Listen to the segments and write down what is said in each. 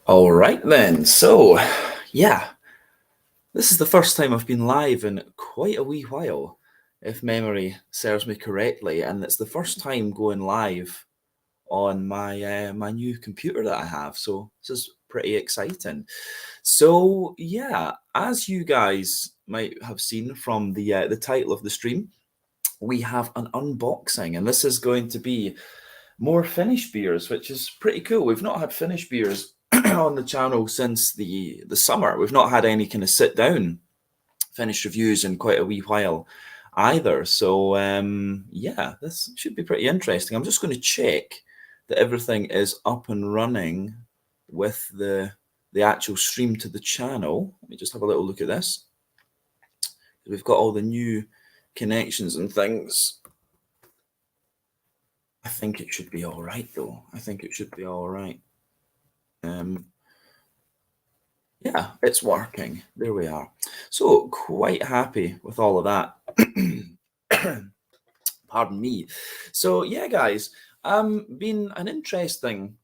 All right then. So, yeah, this is the first time I've been live in quite a wee while, if memory serves me correctly, and it's the first time going live on my new computer that I have. So this is pretty exciting. So yeah, as you guys might have seen from the title of the stream, we have an unboxing, and this is going to be more Finnish beers, which is pretty cool. We've not had Finnish beers on the channel since the summer. We've not had any kind of sit down Finnish reviews in quite a wee while either. So yeah, this should be pretty interesting. I'm just going to check that everything is up and running with the actual stream to the channel. Let me just have a little look at this. We've got all the new connections and things. I think it should be all right, though. I think it should be all right. Yeah, it's working. There we are. So quite happy with all of that. Pardon me. So yeah, guys, been an interesting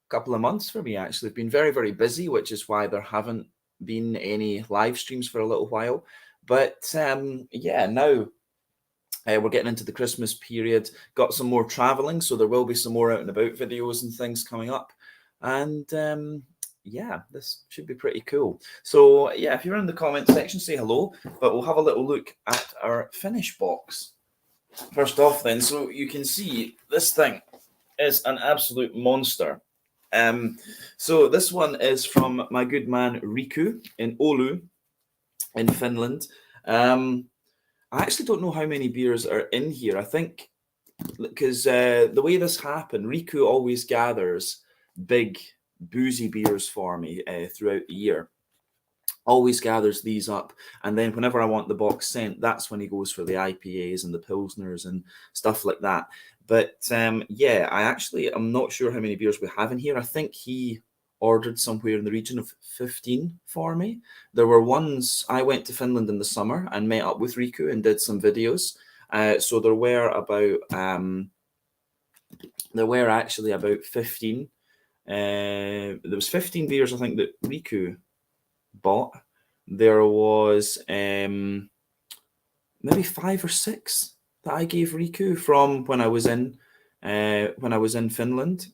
couple of months for me actually. I've been very, very busy, which is why there haven't been any live streams for a little while. But yeah, now we're getting into the Christmas period, got some more traveling, so there will be some more out and about videos and things coming up. And yeah, this should be pretty cool. So yeah, if you're in the comment section, say hello, but we'll have a little look at our Finnish box. First off then, so you can see this thing is an absolute monster. So this one is from my good man Riku in Oulu in Finland. I actually don't know how many beers are in here. I think because the way this happened, Riku always gathers big boozy beers for me throughout the year. Always gathers these up, and then whenever I want the box sent, that's when he goes for the IPAs and the Pilsners and stuff like that. But yeah, I'm not sure how many beers we have in here. I think he ordered somewhere in the region of 15 for me. There were ones I went to Finland in the summer and met up with Riku and did some videos. So there were actually about 15. There was 15 beers I think that Riku bought. There was maybe 5 or 6 that I gave Riku from when I was in Finland,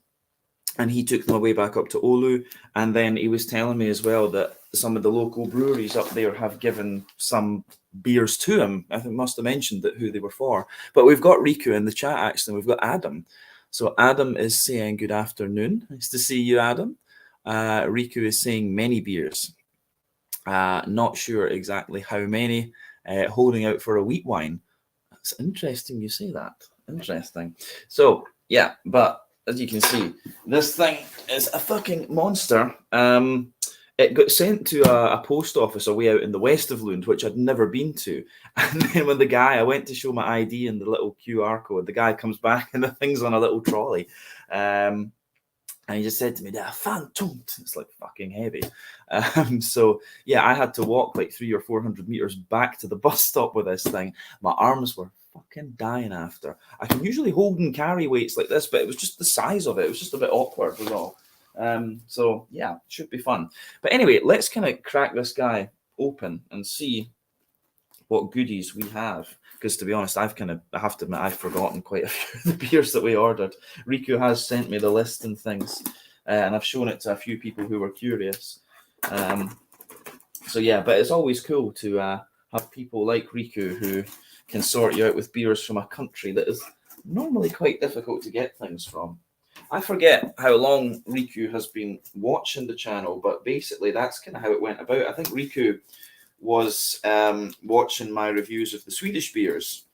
and he took them away back up to Oulu. And then he was telling me as well that some of the local breweries up there have given some beers to him. I think must have mentioned that who they were for. But we've got Riku in the chat actually. We've got Adam. So Adam is saying good afternoon. Nice to see you, Adam. Riku is saying many beers. Not sure exactly how many. Holding out for a wheat wine. That's interesting you say that. Interesting. So yeah, but as you can see, this thing is a fucking monster. It got sent to a post office away out in the west of Lund, which I'd never been to. And then when I went to show my ID and the little QR code, the guy comes back and the thing's on a little trolley. And he just said to me, "They're phantomed." It's like fucking heavy. So yeah, I had to walk like 300 or 400 meters back to the bus stop with this thing. My arms were fucking dying after. I can usually hold and carry weights like this, but it was just the size of it. It was just a bit awkward was all. So yeah, should be fun. But anyway, let's kind of crack this guy open and see what goodies we have. Because to be honest, I have to admit, I've forgotten quite a few of the beers that we ordered. Riku has sent me the list and things, and I've shown it to a few people who were curious. So yeah, but it's always cool to have people like Riku who can sort you out with beers from a country that is normally quite difficult to get things from. I forget how long Riku has been watching the channel, but basically that's kind of how it went about. I think Riku was watching my reviews of the Swedish beers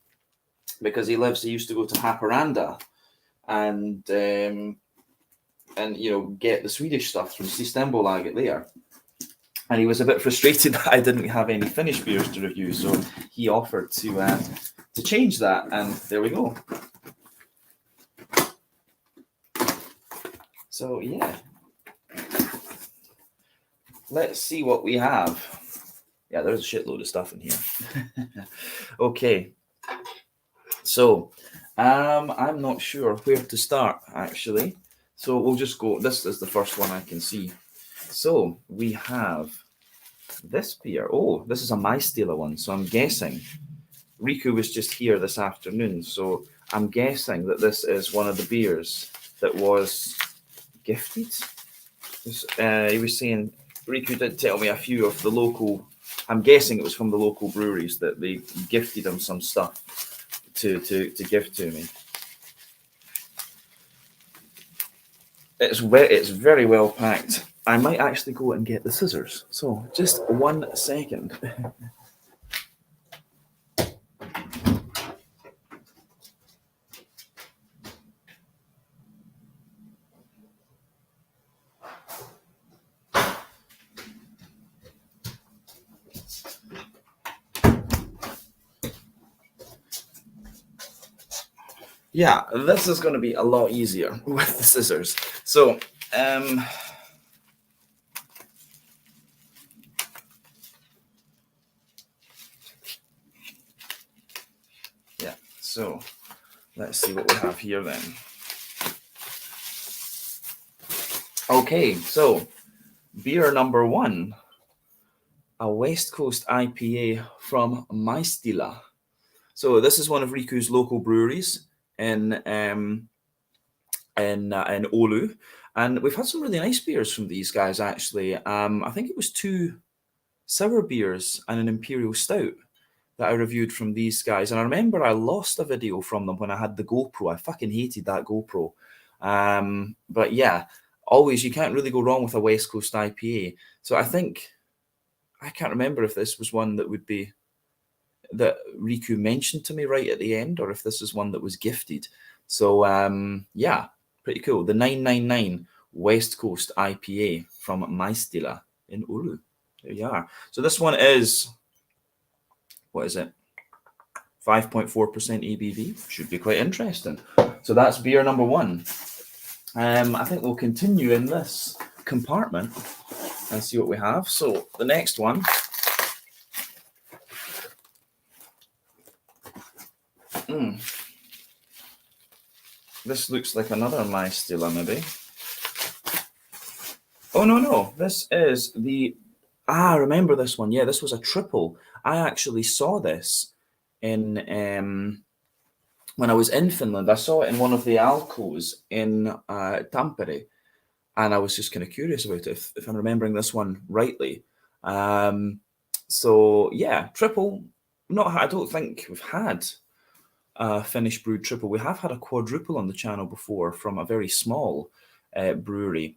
because he used to go to Haparanda and you know, get the Swedish stuff from Systembolaget there. And he was a bit frustrated that I didn't have any Finnish beers to review, so he offered to change that, and there we go. So yeah, let's see what we have. Yeah, there's a shitload of stuff in here. Okay, so I'm not sure where to start actually. So we'll just go. This is the first one I can see. So we have this beer. Oh, this is a Maistila one. So I'm guessing Riku was just here this afternoon. So I'm guessing that this is one of the beers that was gifted. He was saying, Riku did tell me a few of the local, I'm guessing it was from the local breweries that they gifted him some stuff to give to me. It's very well packed. I might actually go and get the scissors. So just 1 second. Yeah, this is going to be a lot easier with the scissors. So, yeah, so let's see what we have here then. Okay, so beer number 1, a West Coast IPA from Maistila. So this is one of Riku's local breweries in Oulu, and we've had some really nice beers from these guys actually. I think it was 2 sour beers and an Imperial Stout that I reviewed from these guys, and I remember I lost a video from them when I had the GoPro. I fucking hated that GoPro, but yeah, always you can't really go wrong with a West Coast IPA. So I think I can't remember if this was one that would be that Riku mentioned to me right at the end, or if this is one that was gifted. So yeah, pretty cool. The 999 West Coast IPA from Maistila in Oulu. There you are. So this one is, what is it? 5.4% ABV. Should be quite interesting. So that's beer number 1. I think we'll continue in this compartment and see what we have. So the next one. This looks like another Maistila, maybe. Oh, no. This is the... I remember this one. Yeah, this was a triple. I actually saw this in... when I was in Finland. I saw it in one of the alcos in Tampere. And I was just kind of curious about it, if I'm remembering this one rightly. So, yeah, triple. I don't think we've had Finnish brewed triple. We have had a quadruple on the channel before from a very small brewery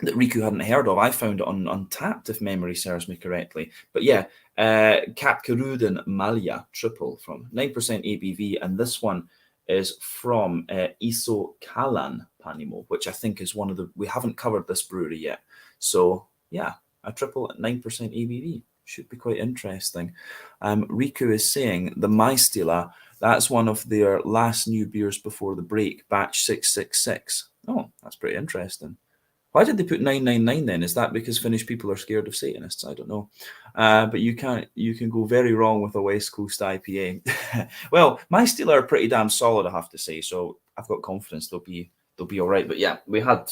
that Riku hadn't heard of. I found it on Untappd, if memory serves me correctly. But yeah, Katkeruden Malja triple from 9% ABV, and this one is from Iso Kalan Panimo, which I think is one of the... We haven't covered this brewery yet. So yeah, a triple at 9% ABV. Should be quite interesting. Riku is saying the Maistila, that's one of their last new beers before the break, batch 666. Oh, that's pretty interesting. Why did they put 999 then? Is that because Finnish people are scared of Satanists? I don't know. But you can go very wrong with a West Coast IPA. Well, Maistila are pretty damn solid, I have to say. So I've got confidence they'll be all right. But yeah, we've had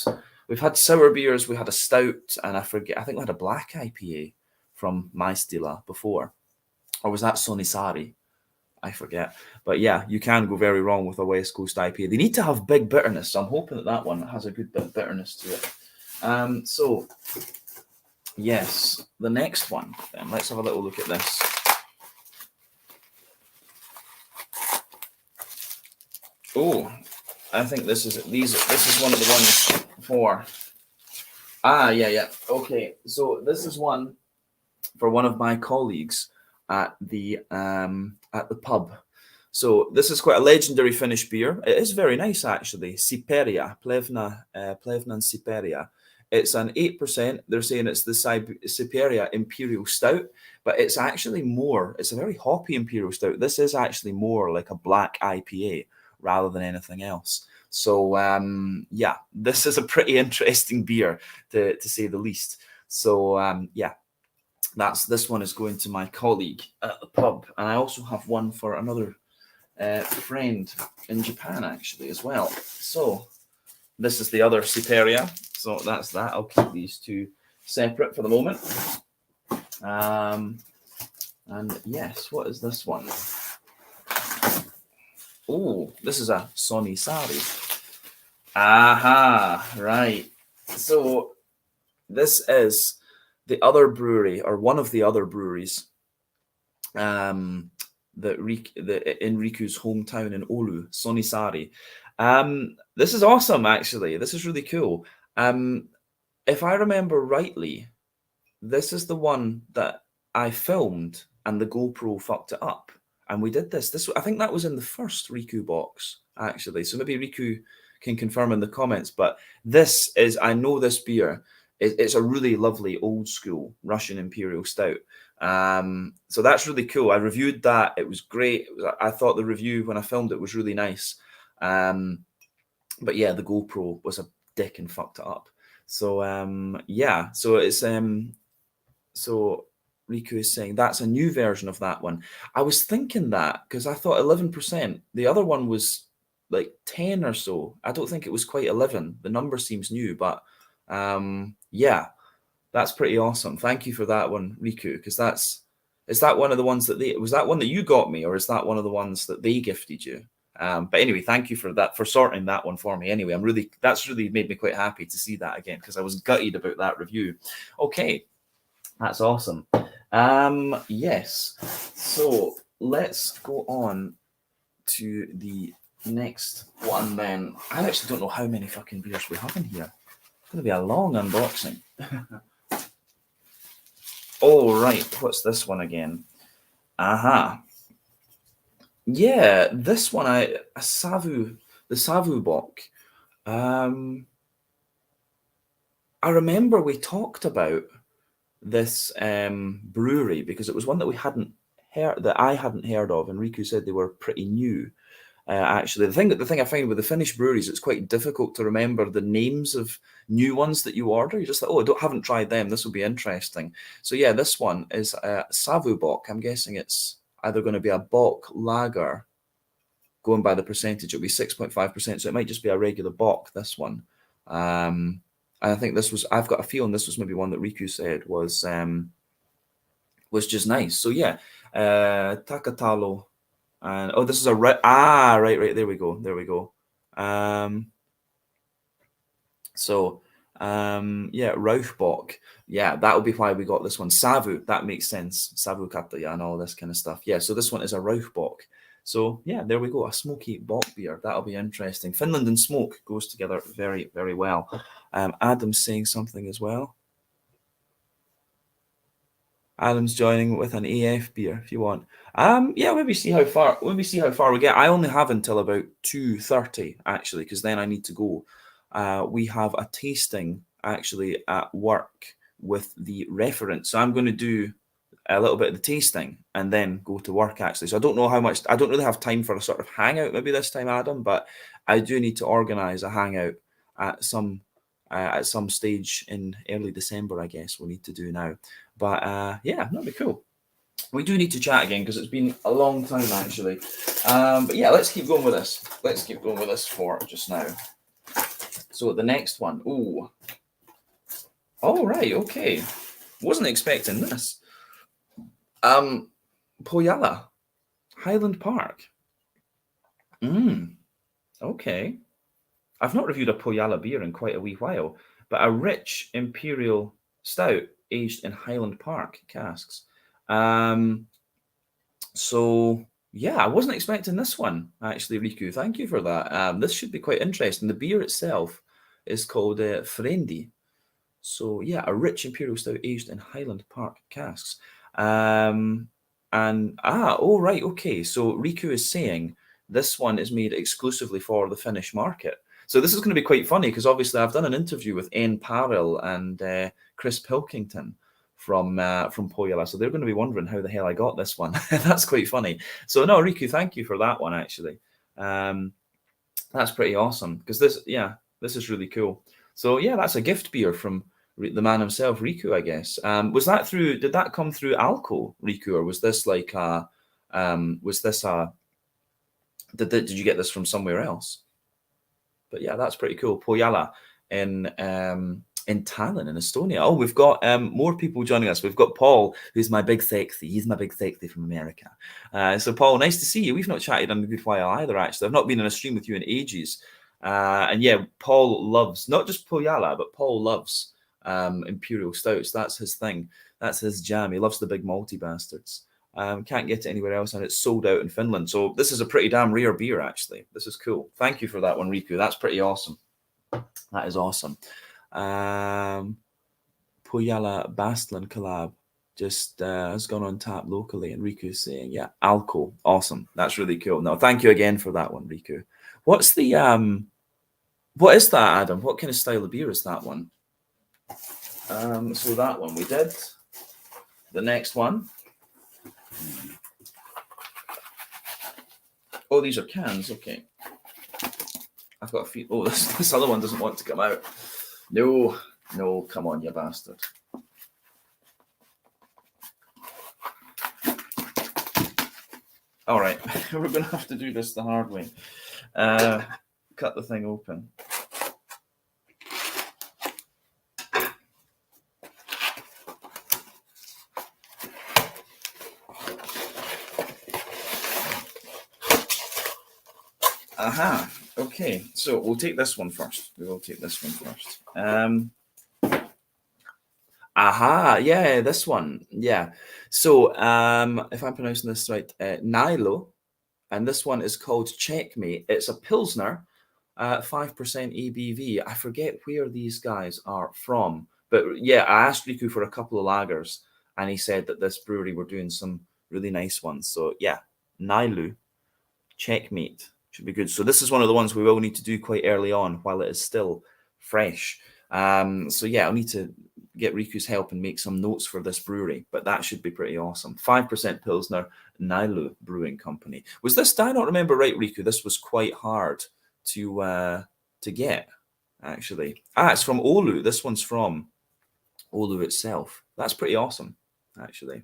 sour beers, we had a stout, and I think we had a black IPA from Maistila before. Or was that Sonisari? I forget. But yeah, you can go very wrong with a West Coast IPA. They need to have big bitterness. So I'm hoping that one has a good bit of bitterness to it. So yes, the next one then. Let's have a little look at this. Oh, I think this is one of the ones for... yeah. Okay, so this is one for one of my colleagues at the pub. So this is quite a legendary Finnish beer. It is very nice, actually. Siperia, Plevna and Siperia. It's an 8%. They're saying it's the Siperia Imperial Stout, but it's actually more. It's a very hoppy Imperial Stout. This is actually more like a black IPA rather than anything else. So yeah, this is a pretty interesting beer to say the least. So yeah, this one is going to my colleague at the pub, and I also have one for another friend in Japan actually as well. So this is the other Siperia. So that's that. I'll keep these two separate for the moment. And yes, what is this one? Oh, this is a Sonny Sari. Aha, right. So this is the other brewery, or one of the other breweries, in Riku's hometown in Oulu, Sonisari. This is awesome, actually. This is really cool. If I remember rightly, this is the one that I filmed and the GoPro fucked it up. And we did this. I think that was in the first Riku box, actually. So maybe Riku can confirm in the comments. But this is, I know this beer. It's a really lovely old school Russian Imperial Stout. So that's really cool. I reviewed that. It was great. I thought the review when I filmed it was really nice. But yeah, the GoPro was a dick and fucked it up. So yeah, so it's so Riku is saying that's a new version of that one. I was thinking that because I thought 11%. The other one was like 10 or so. I don't think it was quite 11. The number seems new, but yeah, that's pretty awesome. Thank you for that one, Riku, because is that one of the ones that was that one that you got me, or is that one of the ones that they gifted you? But anyway, thank you for that, for sorting that one for me. Anyway, that's really made me quite happy to see that again, because I was gutted about that review. Okay, that's awesome. Yes, so let's go on to the next one then. I actually don't know how many fucking beers we have in here. It's going to be a long unboxing. Oh, right. What's this one again? Aha. Yeah, this one, the Savu Bock. I remember we talked about this brewery because it was one that we hadn't heard, that I hadn't heard of, and Riku said they were pretty new. Actually, the thing I find with the Finnish breweries, it's quite difficult to remember the names of new ones that you order. You're just like, oh, haven't tried them. This will be interesting. So yeah, this one is Savu Bock. I'm guessing it's either going to be a Bock lager. Going by the percentage, it'll be 6.5%. So it might just be a regular Bock. This one. And I think this was. I've got a feeling this was maybe one that Riku said was just nice. So yeah, Takatalo. And oh, this is a right. Ah, right. There we go. Yeah, Rauchbock. Yeah, that'll be why we got this one. Savu, that makes sense. Savu Kataya and all this kind of stuff. Yeah, so this one is a Rauchbock. So yeah, there we go. A smoky bock beer. That'll be interesting. Finland and smoke goes together very, very well. Adam's saying something as well. Adam's joining with an AF beer if you want. Yeah, maybe see how far we get. I only have until about 2:30 actually, because then I need to go. We have a tasting actually at work with the reference, so I'm going to do a little bit of the tasting and then go to work actually. So I don't know how much. I don't really have time for a sort of hangout maybe this time, Adam, but I do need to organise a hangout at some stage in early December. I guess we'll need to do now. But yeah, that'd be cool. We do need to chat again because it's been a long time actually. But yeah, let's keep going with this. Let's keep going with this for just now. So the next one. Ooh. Oh, right. Okay. Wasn't expecting this. Poyala. Highland Park. Okay. I've not reviewed a Poyala beer in quite a wee while, but a rich Imperial Stout aged in Highland Park casks. So yeah, I wasn't expecting this one actually, Riku. Thank you for that. This should be quite interesting. The beer itself is called Frendi. So yeah, a rich Imperial Stout aged in Highland Park casks. Oh right, okay. So Riku is saying this one is made exclusively for the Finnish market. So this is going to be quite funny because obviously I've done an interview with N. Parrill and Chris Pilkington from Poyala, so they're going to be wondering how the hell I got this one. That's quite funny. So no, Riku, thank you for that one actually. That's pretty awesome because this is really cool. So yeah, that's a gift beer from the man himself, Riku, I guess. Did that come through Alco, Riku, or was this like did you get this from somewhere else? But yeah, that's pretty cool. Poyala in in Tallinn, in Estonia. Oh, we've got more people joining us. We've got Paul, who's my big sexy. He's my big sexy from America. So, Paul, nice to see you. We've not chatted in a good while either, actually. I've not been in a stream with you in ages. And yeah, Paul loves, not just Poyala, but Paul loves Imperial Stouts. That's his thing. That's his jam. He loves the big malty bastards. Can't get it anywhere else, and it's sold out in Finland. So this is a pretty damn rare beer, actually. This is cool. Thank you for that one, Riku. That's pretty awesome. That is awesome. Puyala Bastlin collab just has gone on tap locally, and Riku's saying, yeah, Alco. Awesome. That's really cool. No, thank you again for that one, Riku. What's the what is that, Adam? What kind of style of beer is that one? So that one we did. The next one. Oh, these are cans. Okay. I've got a few. Oh, this other one doesn't want to come out. No, no, come on, you bastard. All right, we're going to have to do this the hard way. Cut the thing open. Aha. Okay, so we'll take this one first. We will take this one first. Aha, yeah, this one. Yeah. So if I'm pronouncing this right, Nilo, and this one is called Checkmate. It's a Pilsner, 5% ABV. I forget where these guys are from. But yeah, I asked Riku for a couple of lagers, and he said that this brewery were doing some really nice ones. So yeah, Nailu, Checkmate. Should be good. So this is one of the ones we will need to do quite early on while it is still fresh. So yeah, I'll need to get Riku's help and make some notes for this brewery, but that should be pretty awesome. 5% Pilsner, Nailu Brewing Company. Was this, do I not remember right, Riku? This was quite hard to get, actually. It's from Oulu. This one's from Oulu itself. That's pretty awesome, actually.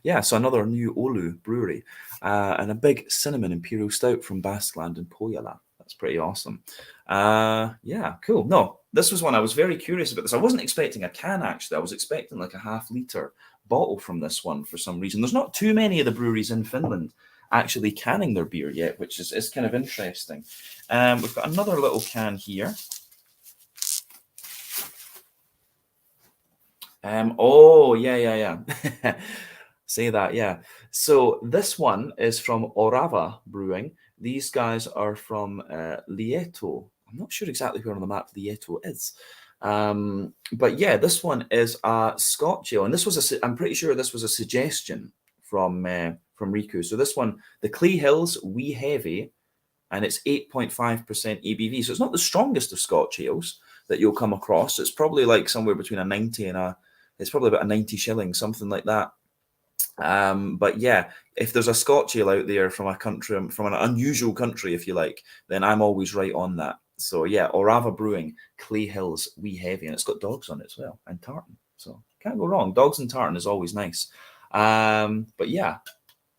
Yeah, so another new Oulu brewery and a big cinnamon Imperial Stout from Basqueland and Pohjola. That's pretty awesome. Yeah, cool. No, this was one I was very curious about. This I wasn't expecting a can, actually. I was expecting like a half-litre bottle from this one for some reason. There's not too many of the breweries in Finland actually canning their beer yet, which is kind of interesting. We've got another little can here. Oh, yeah. Say that, yeah. So this one is from Orava Brewing. These guys are from Lieto. I'm not sure exactly where on the map Lieto is. But yeah, this one is a Scotch ale. And this was I'm pretty sure this was a suggestion from Riku. So this one, the Clay Hills Wee Heavy, and it's 8.5% ABV. So it's not the strongest of Scotch ales that you'll come across. It's probably like somewhere between a 90 and it's probably about a 90 shilling, something like that. But yeah, if there's a Scotch ale out there from a country, from an unusual country, if you like, then I'm always right on that. So yeah, Orava Brewing, Clay Hills Wee Heavy, and it's got dogs on it as well, and tartan. So can't go wrong. Dogs and tartan is always nice. But yeah,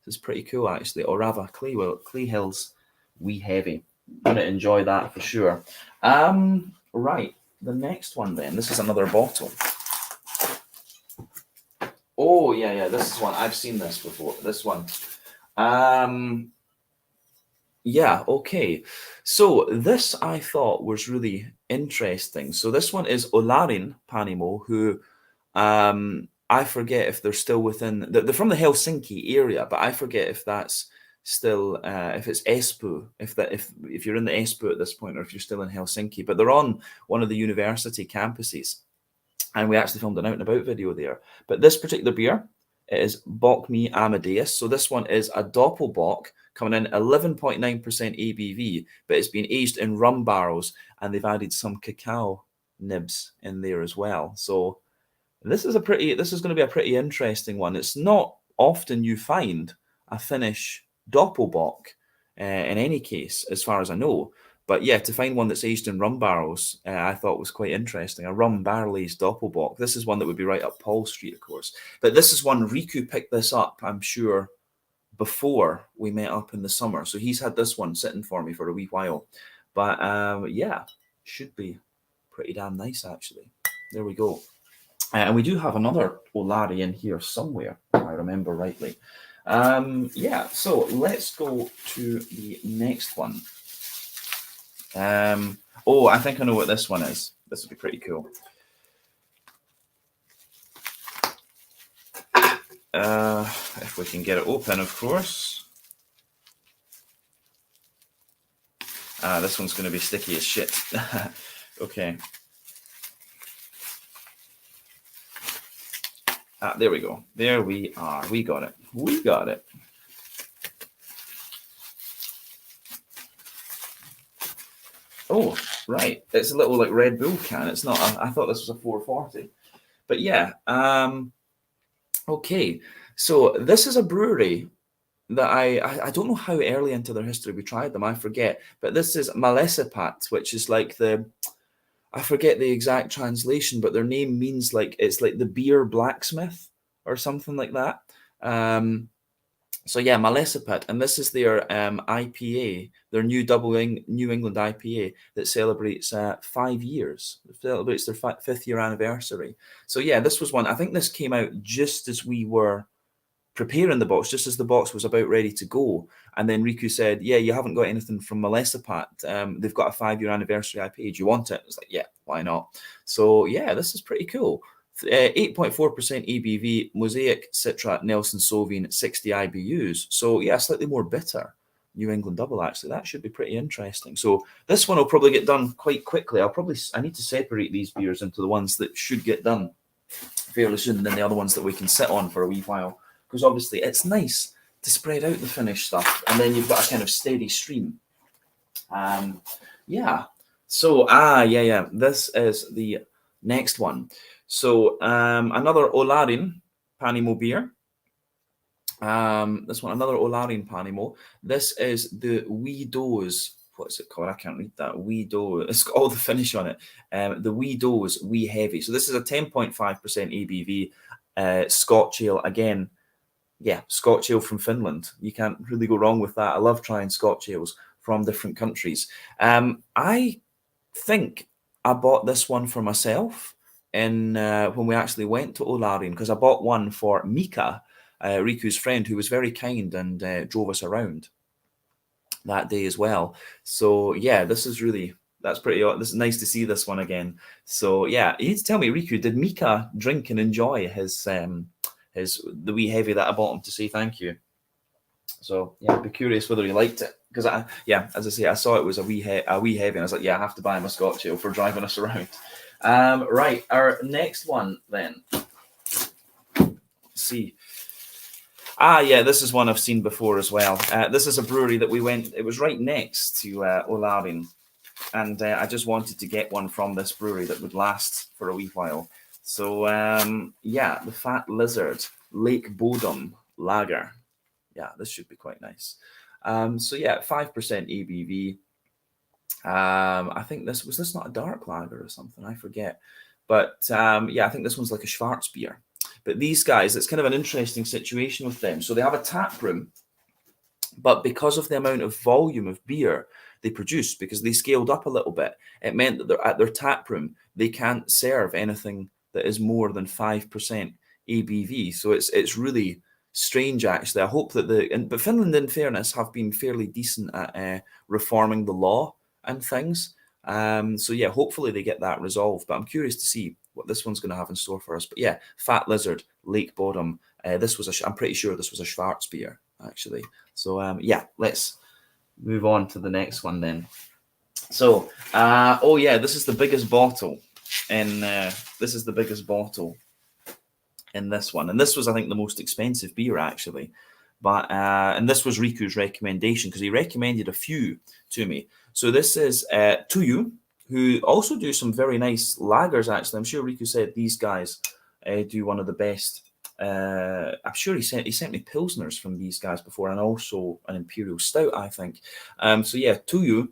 this is pretty cool actually. Orava Clay Hills Wee Heavy. I'm gonna enjoy that for sure. Right, the next one then. This is another bottle. Oh, yeah, this is one. I've seen this before. This one. Yeah, okay. So this I thought was really interesting. So this one is Olarin Panimo, who I forget if they're still within, they're from the Helsinki area, but I forget if that's still, if it's Espoo, if you're in the Espoo at this point, or if you're still in Helsinki, but they're on one of the university campuses. And we actually filmed an out and about video there. But this particular beer is Bock Me Amadeus. So this one is a Doppelbock coming in 11.9% ABV, but it's been aged in rum barrels, and they've added some cacao nibs in there as well. So this is going to be a pretty interesting one. It's not often you find a Finnish Doppelbock in any case, as far as I know. But yeah, to find one that's aged in rum barrels, I thought was quite interesting. A rum barrel-aged Doppelbock. This is one that would be right up Paul Street, of course. But this is one, Riku picked this up, I'm sure, before we met up in the summer. So he's had this one sitting for me for a wee while. But yeah, should be pretty damn nice, actually. There we go. And we do have another Olari in here somewhere, if I remember rightly. Yeah, so let's go to the next one. Oh, I think I know what this one is. This would be pretty cool. If we can get it open, of course. This one's going to be sticky as shit. Okay. There we go. There we are. We got it. We got it. Oh, right. It's a little like Red Bull can. It's not. I thought this was a 440. But yeah. Okay. So this is a brewery that I don't know how early into their history we tried them. I forget. But this is Malesipat, which is like I forget the exact translation, but their name means like it's like the beer blacksmith or something like that. So yeah, Malesipat, and this is their IPA, their New England IPA that celebrates 5 years. It celebrates their 5th year anniversary. So yeah, this was one. I think this came out just as we were preparing the box, just as the box was about ready to go. And then Riku said, yeah, you haven't got anything from Malesipat. They've got a 5-year anniversary IPA. Do you want it? It's like, yeah, why not? So yeah, this is pretty cool. 8.4% ABV, Mosaic, Citra, Nelson Sauvin, 60 IBUs. So yeah, slightly more bitter. New England double, actually. That should be pretty interesting. So this one will probably get done quite quickly. I need to separate these beers into the ones that should get done fairly soon, than the other ones that we can sit on for a wee while. Because obviously it's nice to spread out the Finnish stuff, and then you've got a kind of steady stream. Yeah. So, yeah. This is the next one. So, another Olarin Panimo beer. This one, another Olarin Panimo. This is the Wee Doze. What's it called? I can't read that. Wee Doze. It's got all the Finnish on it. The Wee Doze Wee Heavy. So this is a 10.5% ABV Scotch ale. Again, yeah, Scotch ale from Finland. You can't really go wrong with that. I love trying Scotch ales from different countries. I think I bought this one for myself in when we actually went to Olarin, because I bought one for Mika, Riku's friend, who was very kind and drove us around that day as well. So yeah, this is really, that's pretty, this is nice to see this one again. So yeah, you need to tell me, Riku, did Mika drink and enjoy the wee heavy that I bought him to say thank you? So yeah, I'd be curious whether he liked it, because as I say, I saw it was a wee heavy, and I was like, yeah, I have to buy him a Scotch ale for driving us around. Right, our next one then. Let's see. Yeah, this is one I've seen before as well. This is a brewery that we went. It was right next to Olarin, and I just wanted to get one from this brewery that would last for a wee while. So yeah, the Fat Lizard Lake Bodom Lager. Yeah, this should be quite nice. So yeah, 5% ABV. I think this was not a dark lager or something? I forget. But yeah, I think this one's like a Schwarzbier. But these guys, it's kind of an interesting situation with them. So they have a tap room, but because of the amount of volume of beer they produce, because they scaled up a little bit, it meant that they're at their tap room, they can't serve anything that is more than 5% ABV. So it's really strange, actually. I hope that but Finland, in fairness, have been fairly decent at reforming the law and things. So yeah, hopefully they get that resolved. But I'm curious to see what this one's going to have in store for us. But yeah, Fat Lizard, Lake Bodom. This was I'm pretty sure this was a Schwarzbier, actually. So yeah, let's move on to the next one then. So oh yeah, this is the biggest bottle in this one, and this was, I think, the most expensive beer, actually. But and this was Riku's recommendation, because he recommended a few to me. So this is Tuyu, who also do some very nice lagers, actually. I'm sure Riku said these guys do one of the best. I'm sure he sent me Pilsners from these guys before, and also an Imperial Stout, I think. So yeah, Tuyu.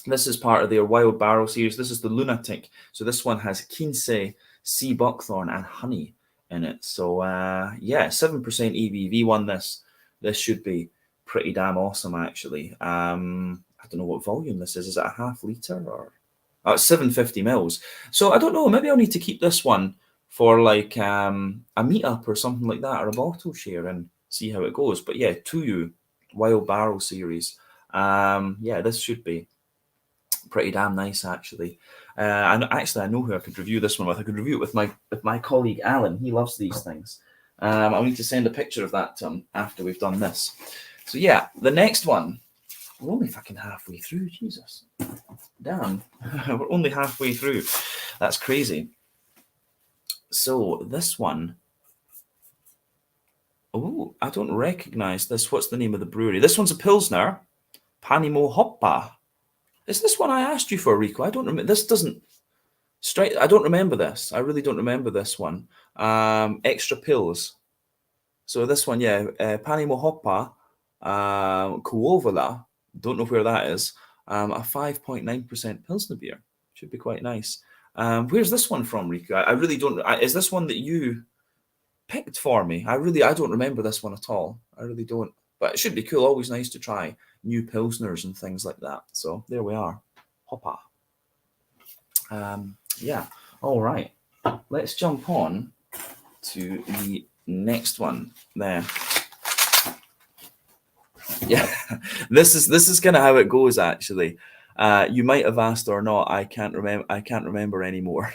This is part of their Wild Barrel series. This is the Lunatic. So this one has Quince, sea buckthorn, and honey in it. So yeah, 7% ABV one. This should be pretty damn awesome, actually. I don't know what volume this is. Is it a half liter or That's 750 mils. So I don't know. Maybe I'll need to keep this one for like a meetup or something like that, or a bottle share, and see how it goes. But yeah, Tuyu Wild Barrel series. Yeah, this should be pretty damn nice actually. And actually, I know who I could review this one with. I could review it with my colleague Alan. He loves these things. I'll need to send a picture of that to him after we've done this. So yeah, the next one. We're only fucking halfway through. Jesus, damn, we're only halfway through. That's crazy. So this one. Oh, I don't recognize this. What's the name of the brewery? This one's a Pilsner. Pienpanimo-olut. Is this one I asked you for, Riku? I don't remember. This doesn't straight. I don't remember this. I really don't remember this one. Extra pills. So this one, yeah, Pienpanimo-olut, Kuovola. Don't know where that is. A 5.9% Pilsner beer. Should be quite nice. Where's this one from, Riku? I really don't. Is this one that you picked for me? I don't remember this one at all. I really don't. But it should be cool. Always nice to try new Pilsners and things like that. So there we are. Hoppa. Yeah. All right. Let's jump on to the next one there. Yeah. This is kind of how it goes actually. You might have asked or not. I can't remember anymore.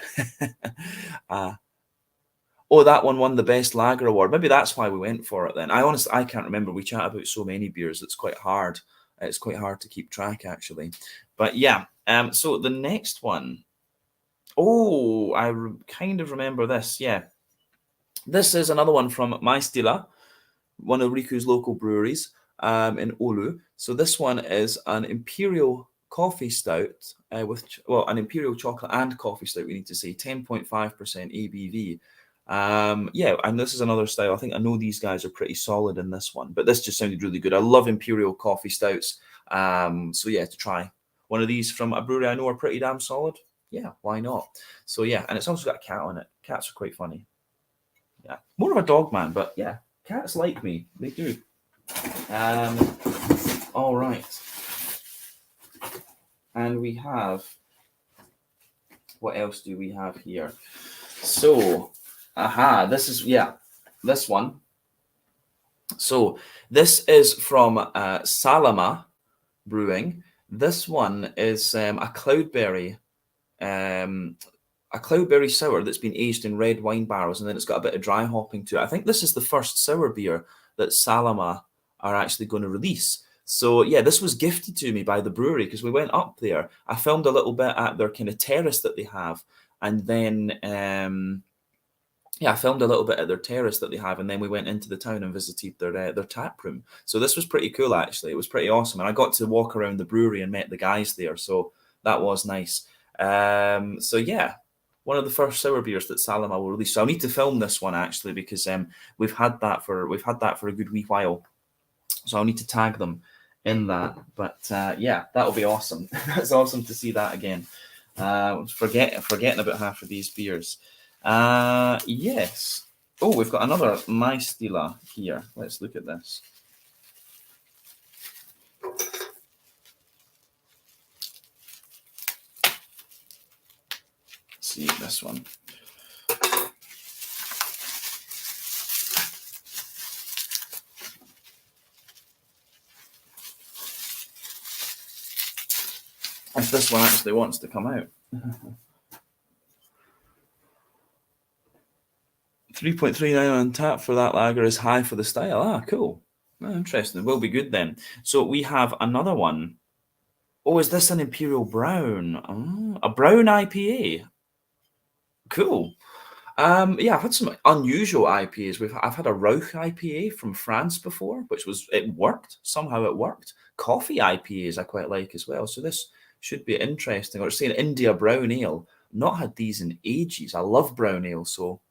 Oh, that one won the best lager award. Maybe that's why we went for it then. I can't remember. We chat about so many beers. It's quite hard. It's quite hard to keep track actually. But yeah. So the next one. Oh, kind of remember this. Yeah. This is another one from Maistila, one of Riku's local breweries in Oulu. So this one is an Imperial coffee stout with an Imperial chocolate and coffee stout. We need to say 10.5% ABV. Yeah, and this is another style. I think I know these guys are pretty solid in this one, but this just sounded really good. I love Imperial coffee stouts. So yeah, to try one of these from a brewery I know are pretty damn solid. Yeah, why not? So yeah, and it's also got a cat on it. Cats are quite funny. Yeah, more of a dog man, but yeah, cats like me. They do. All right. And we have, what else do we have here? So, this one. So this is from Salama Brewing. This one is a cloudberry sour that's been aged in red wine barrels, and then it's got a bit of dry hopping to it. I think this is the first sour beer that Salama are actually going to release. So yeah, this was gifted to me by the brewery because we went up there. I filmed a little bit at their kind of terrace that they have, and then I filmed a little bit at their terrace that they have, and then we went into the town and visited their tap room. So this was pretty cool actually. It was pretty awesome, and I got to walk around the brewery and met the guys there. So that was nice. So yeah, one of the first sour beers that Salama will release. So I'll need to film this one actually because we've had that for a good wee while. So I'll need to tag them in that. But yeah, that'll be awesome. That's awesome to see that again. Forgetting about half of these beers. Yes. Oh, we've got another Maistila here. Let's look at this. See this one. If this one actually wants to come out. 3.39 on tap for that lager is high for the style. Ah, cool. Oh, interesting. It will be good then. So we have another one. Oh, is this an Imperial Brown? Oh, a brown IPA. Cool. Yeah, I've had some unusual IPAs. I've had a Rauch IPA from France before, it worked. Somehow it worked. Coffee IPAs I quite like as well. So this should be interesting. Or it's saying India Brown Ale. Not had these in ages. I love brown ale, so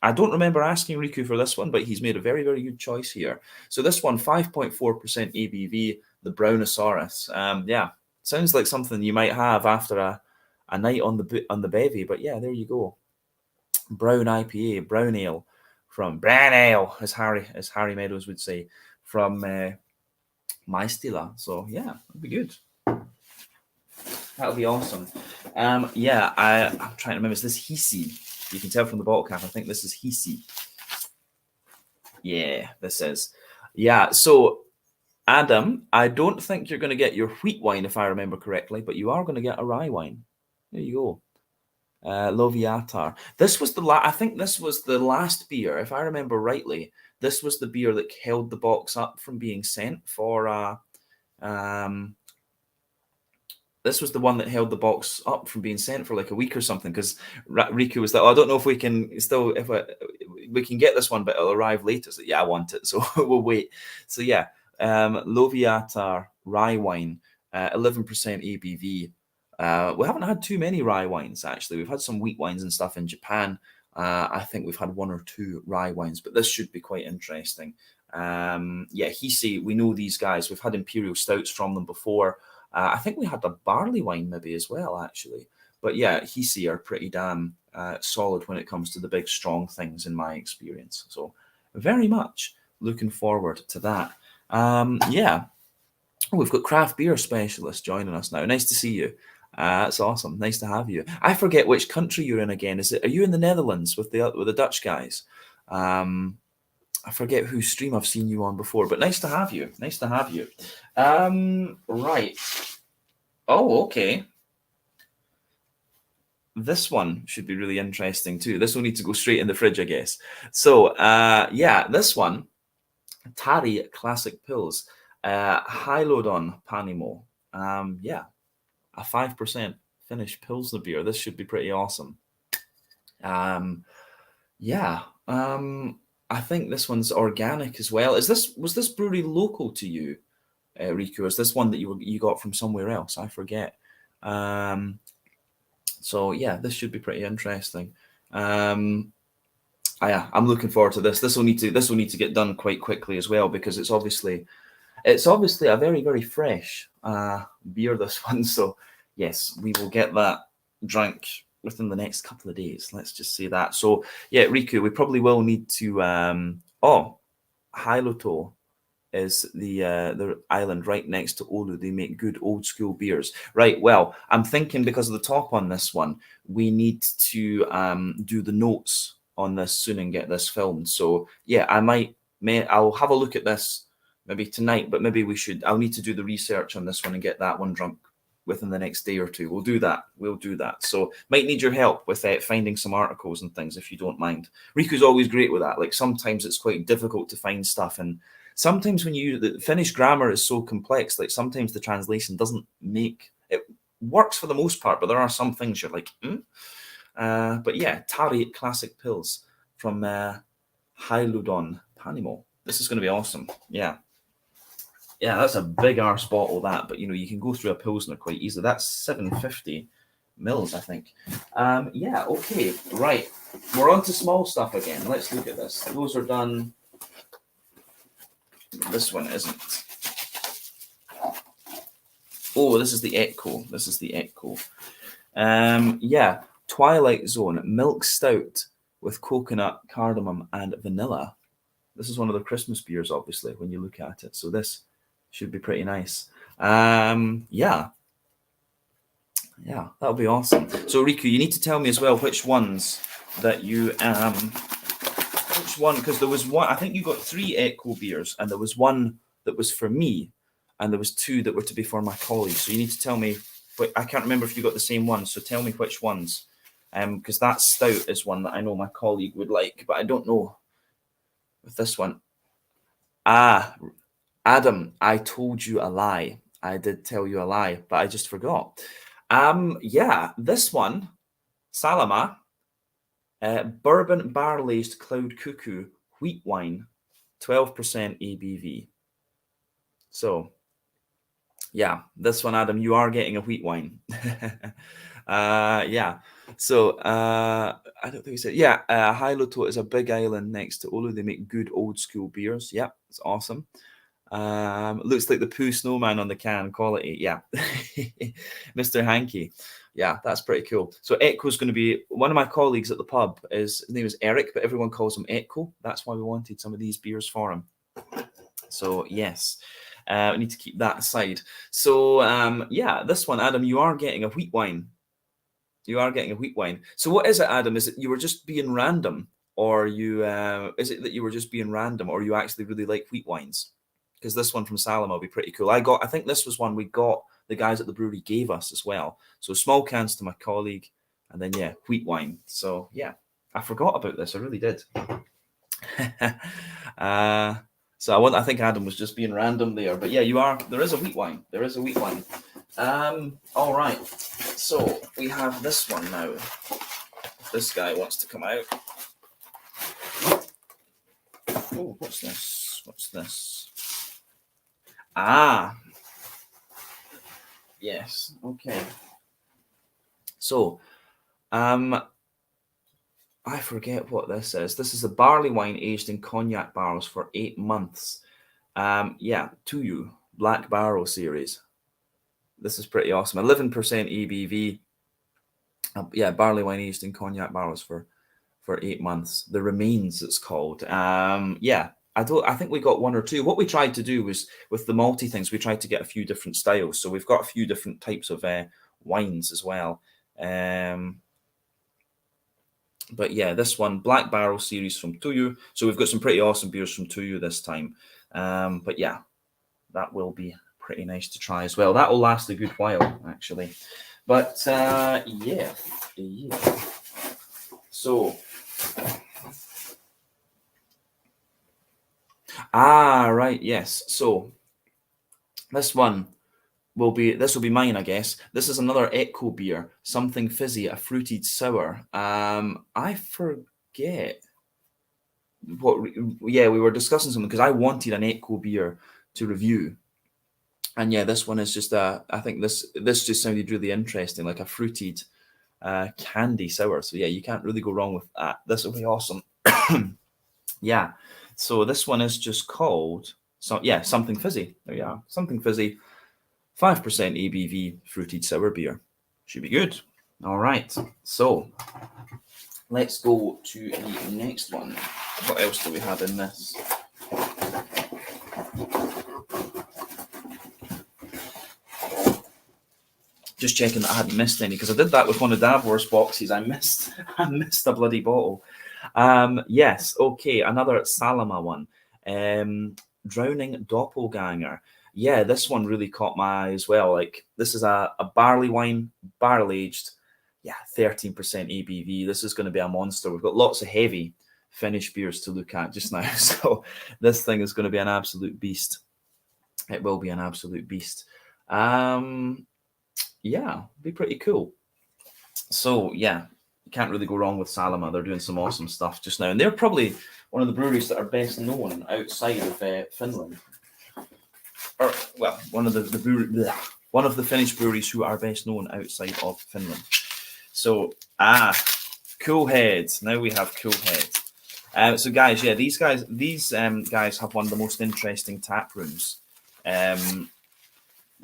I don't remember asking Riku for this one, but he's made a very, very good choice here. So this one, 5.4% ABV, the Brownosaurus. Yeah, sounds like something you might have after a night on the bevy. But yeah, there you go. Brown IPA, brown ale from Brown Ale, as Harry Meadows would say, from Maistila. So yeah, it'll be good. That'll be awesome. Yeah, I'm trying to remember. Is this Hisi? You can tell from the bottle cap. I think this is Hisi. Yeah, this is. Yeah, so Adam, I don't think you're going to get your wheat wine, if I remember correctly, but you are going to get a rye wine. There you go. Loviatar. This was I think this was the last beer, if I remember rightly. This was the beer that held the box up from being sent for. This was the one that held the box up from being sent for like a week or something, because Riku was like, "Oh, I don't know if we can still we can get this one, but it'll arrive later." So yeah, I want it, so we'll wait. So yeah, Loviatar rye wine, 11% ABV. We haven't had too many rye wines, actually. We've had some wheat wines and stuff in Japan. I think we've had 1 or 2 rye wines, but this should be quite interesting. Yeah, Hisi, we know these guys. We've had Imperial Stouts from them before. I think we had a barley wine maybe as well, actually. But yeah, Hisi are pretty damn solid when it comes to the big, strong things in my experience. So very much looking forward to that. Yeah. Oh, we've got craft beer specialist joining us now. Nice to see you. That's awesome. Nice to have you. I forget which country you're in again. Are you in the Netherlands with the Dutch guys? I forget whose stream I've seen you on before, but nice to have you. Nice to have you. Right. Oh, okay. This one should be really interesting too. This will need to go straight in the fridge, I guess. So, yeah, this one, Tari Classic Pills, Hylodon Panimo. Yeah, a 5% Finnish Pilsner beer. This should be pretty awesome. Yeah, I think this one's organic as well. Was this brewery local to you, Riku? Is this one that you got from somewhere else? I forget. So yeah, this should be pretty interesting. I'm looking forward to this. This will need to get done quite quickly as well, because it's obviously a very, very fresh beer, this one. So yes, we will get that drank within the next couple of days. Let's just say that. So yeah, Riku, we probably will need to. Hailuoto is the island right next to Oulu. They make good old school beers. Right. Well, I'm thinking because of the top on this one, we need to do the notes on this soon and get this filmed. So yeah, I'll have a look at this maybe tonight, but maybe I'll need to do the research on this one and get that one drunk within the next day or two. We'll do that. So might need your help with finding some articles and things, if you don't mind. Riku's always great with that. Like sometimes it's quite difficult to find stuff, and sometimes when the Finnish grammar is so complex, like sometimes the translation doesn't make it works for the most part, but there are some things you're like, but yeah, Tari Classic Pills from Hylodon Panimo. This is going to be awesome. Yeah, that's a big arse bottle, that, but you can go through a Pilsner quite easily. That's 750 mils, I think. Yeah, okay, right. We're on to small stuff again. Let's look at this. Those are done. This one isn't. Oh, this is the Echo. Yeah, Twilight Zone Milk Stout with coconut, cardamom, and vanilla. This is one of the Christmas beers, obviously, when you look at it. So this should be pretty nice. Yeah, that'll be awesome. So Riku, you need to tell me as well which ones that you which one, because there was one, I think you got 3 Echo beers, and there was one that was for me, and there was 2 that were to be for my colleagues. So you need to tell me. I can't remember if you got the same one. So tell me which ones, because that Stout is one that I know my colleague would like, but I don't know with this one. Adam, I told you a lie. I did tell you a lie, but I just forgot. Yeah, this one, Salama, bourbon barrel-aged Cloud Cuckoo wheat wine, 12% ABV. So, yeah, this one, Adam, you are getting a wheat wine. Yeah. So, I don't think we said, yeah, Hailuoto is a big island next to Oulu. They make good old school beers. Yeah, it's awesome. Looks like the Pooh Snowman on the can. Quality, yeah. Mr. Hanky, yeah, that's pretty cool. So Echo's going to be one of my colleagues at the pub. His name is Eric, but everyone calls him Echo. That's why we wanted some of these beers for him. So yes, I need to keep that aside. So yeah, this one, Adam, you are getting a wheat wine. You are getting a wheat wine. So what is it, Adam? Is it you were just being random, or you? Is it that you were just being random, or you actually really like wheat wines? Because this one from Salama will be pretty cool. I think this was one we got. The guys at the brewery gave us as well. So small cans to my colleague, and then yeah, wheat wine. So yeah, I forgot about this. I really did. So I think Adam was just being random there, but yeah, you are. There is a wheat wine. There is a wheat wine. All right. So we have this one now. This guy wants to come out. Oh, what's this? What's this? Ah. Yes. Okay. So, I forget what this is. This is a barley wine aged in cognac barrels for 8 months. Yeah, Tuyu Black Barrel series. This is pretty awesome. 11% ABV. Yeah, barley wine aged in cognac barrels for 8 months. The Remains, it's called. Yeah, I think we got one or two. What we tried to do was with the malty things, we tried to get a few different styles. So we've got a few different types of wines as well. But yeah, this one, Black Barrel series from Tuyu. So we've got some pretty awesome beers from Tuyu this time. But yeah, that will be pretty nice to try as well. That will last a good while, actually. But yeah. So, right, yes. So this one will be mine, I guess. This is another Echo beer, something fizzy, a fruited sour. I forget what. Yeah, we were discussing something because I wanted an Echo beer to review, and yeah, this one is just I think this just sounded really interesting, like a fruited candy sour. So yeah, you can't really go wrong with that. This will be awesome. Yeah. So this one is just called something fizzy. There you are, something fizzy. 5% ABV fruited sour beer. Should be good. All right. So let's go to the next one. What else do we have in this? Just checking that I hadn't missed any, because I did that with one of Davor's boxes. I missed a bloody bottle. Yes. Okay. Another Salama one. Drowning Doppelganger. Yeah, this one really caught my eye as well. Like, this is a barley wine, barrel aged. Yeah, 13% ABV. This is going to be a monster. We've got lots of heavy Finnish beers to look at just now. So this thing is going to be an absolute beast. It will be an absolute beast. Yeah, be pretty cool. So yeah, you can't really go wrong with Salama. They're doing some awesome stuff just now. And they're probably one of the breweries that are best known outside of Finland. Or, well, one of the Finnish breweries who are best known outside of Finland. So, Cool Heads. Now we have Cool Heads. So, guys, yeah, these guys have one of the most interesting tap rooms that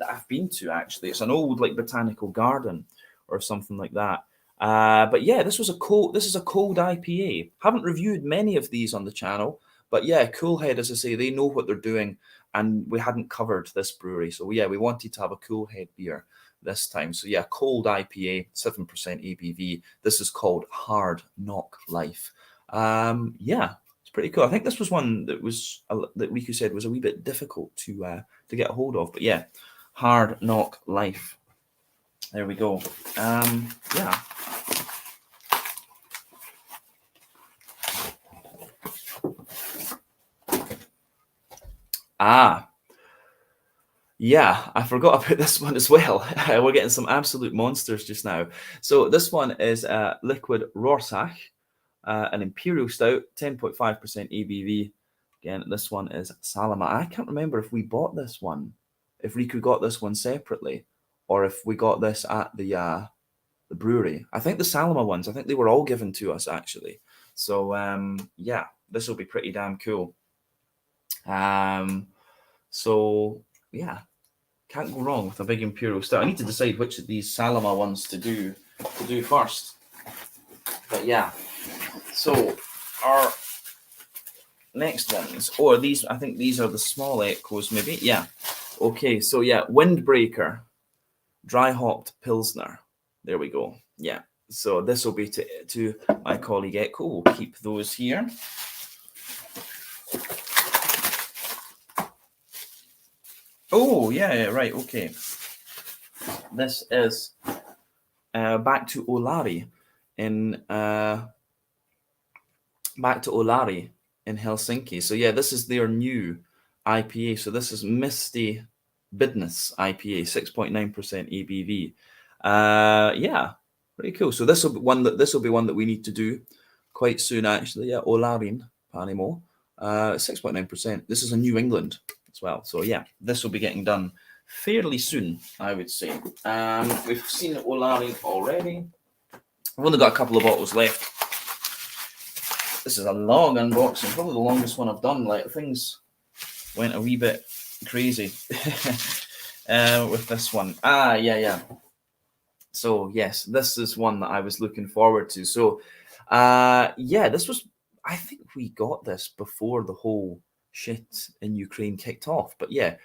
I've been to. Actually, it's an old like botanical garden or something like that. But yeah, this is a cold IPA. Haven't reviewed many of these on the channel, but yeah, Cool Head, as I say, they know what they're doing. And we hadn't covered this brewery. So yeah, we wanted to have a Cool Head beer this time. So yeah, cold IPA, 7% ABV. This is called Hard Knock Life. Yeah, it's pretty cool. I think this was one that Riku said was a wee bit difficult to get a hold of. But yeah, Hard Knock Life. There we go. Yeah. Yeah, I forgot about this one as well. We're getting some absolute monsters just now. So this one is liquid Rorsak, an Imperial Stout, 10.5% ABV. Again, this one is Salama. I can't remember if we bought this one, if Riku got this one separately, or if we got this at the brewery. I think the Salama ones, I think they were all given to us actually. So yeah, this will be pretty damn cool. So yeah, can't go wrong with a big Imperial Stout. I need to decide which of these Salama ones to do first. But yeah, so our next ones, or these, I think these are the small Echoes maybe. Yeah, Okay, so yeah, Windbreaker, dry hopped Pilsner. There we go. Yeah, so this will be to my colleague Echo. We'll keep those here. Oh, yeah, right, okay. This is back to Olari in Helsinki. So yeah, this is their new IPA. So this is Misty Bidness IPA, 6.9% ABV. Yeah, pretty cool. So this will be one that we need to do quite soon, actually. Yeah, Olarin Panimo, 6.9%. This is in New England as well. So yeah, this will be getting done fairly soon, I would say. We've seen Olarin already. I've only got a couple of bottles left. This is a long unboxing, probably the longest one I've done. Like, things went a wee bit crazy with this one. Yeah. So yes, this is one that I was looking forward to. So yeah, this was, I think we got this before the whole shit in Ukraine kicked off. But yeah,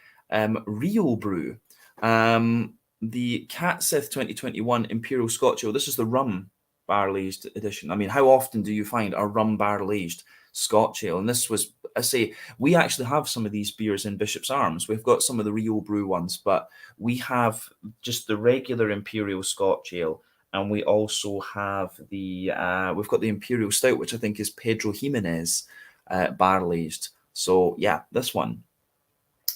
Rio Brew, the Catsith 2021 Imperial Scotch Ale. This is the rum barrel-aged edition. I mean, how often do you find a rum barrel-aged Scotch ale? And this was, I say, we actually have some of these beers in Bishop's Arms. We've got some of the Rio Brew ones, but we have just the regular Imperial Scotch ale, and we also have the we've got the Imperial Stout, which I think is Pedro Jimenez barrel-aged. So yeah, this one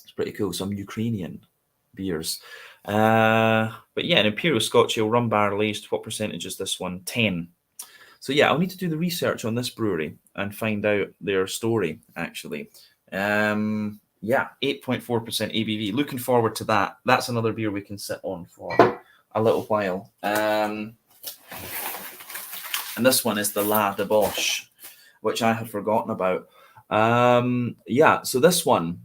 is pretty cool. Some Ukrainian beers. But yeah, an Imperial Scotch Ale, rum barrel aged. What percentage is this one? 10. So yeah, I'll need to do the research on this brewery and find out their story, actually. Yeah, 8.4% ABV. Looking forward to that. That's another beer we can sit on for a little while. And this one is the La Debauche, which I had forgotten about. Yeah, so this one,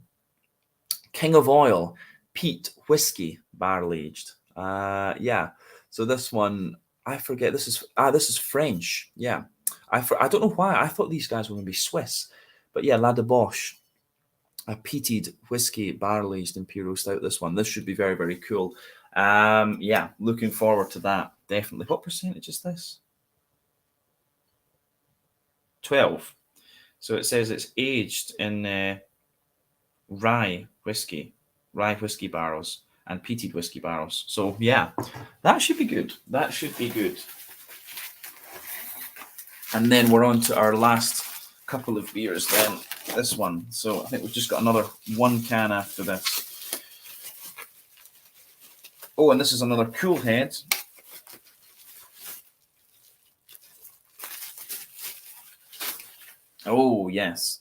King of Oil, peat whiskey barrel aged. Yeah. So this one, I forget. This is French. Yeah. I don't know why. I thought these guys were going to be Swiss, but yeah, La Debauche, a peated whiskey barrel aged Imperial Stout. This should be very, very cool. Yeah, looking forward to that. Definitely. What percentage is this? 12. So it says it's aged in rye whiskey barrels and peated whiskey barrels. So yeah, that should be good. That should be good. And then we're on to our last couple of beers then. This one. So I think we've just got another one can after this. Oh, and this is another Cool Head. Oh, yes.